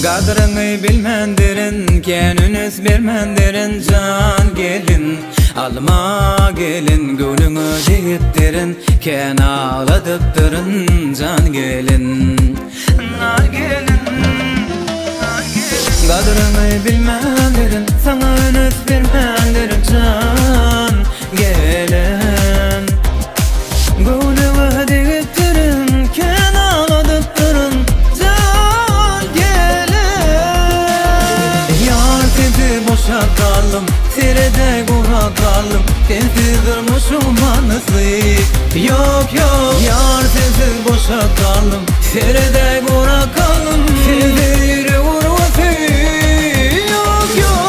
Kadrını bilmendirin, keniniz bilmendirin can gelin. Alma gelin, gönlünü deyittirin, ken ağladıptırın can gelin. Nar gelin, nar gelin. Kadrını bilmendirin, sana önüz bilmendirin can gelin. Gönlünü deyittirin, ken ağladıptırın boşakalım, sirede kurakalım. Sensiz durmuşum anısıyım. Yok yok, yar sensiz boşakalım, sirede kurakalım. Sensiz yürü vurması. Yok yok.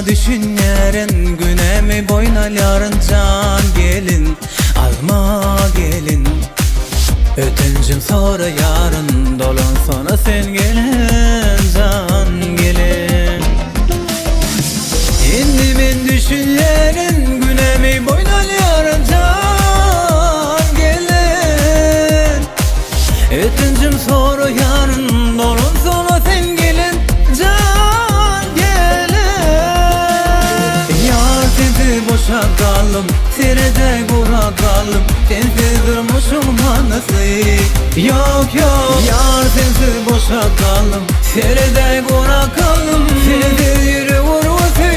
Düşünlerin günemi boyuna yarın can gelin. Alma gelin. Ötencim sonra yarın dolun sonra sen gelin can gelin. Şimdi ben düşünlerin günemi boyuna yarın can gelin. Ötencim sonra yarın dolun sonra sen gelin can gelin. Boşakalım, sirede kurakalım. Sensiz durmuşum anısıyım. Yok yok, yar sensiz boşakalım, sirede kurakalım. Sensiz yürü vurması.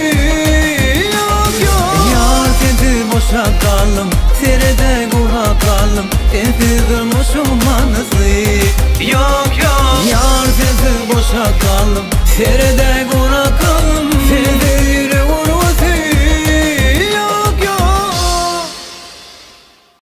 Yok yok, yar sensiz boşakalım, sirede kurakalım. Sensiz durmuşum anısıyım. Yok yok, yar sensiz boşakalım, sirede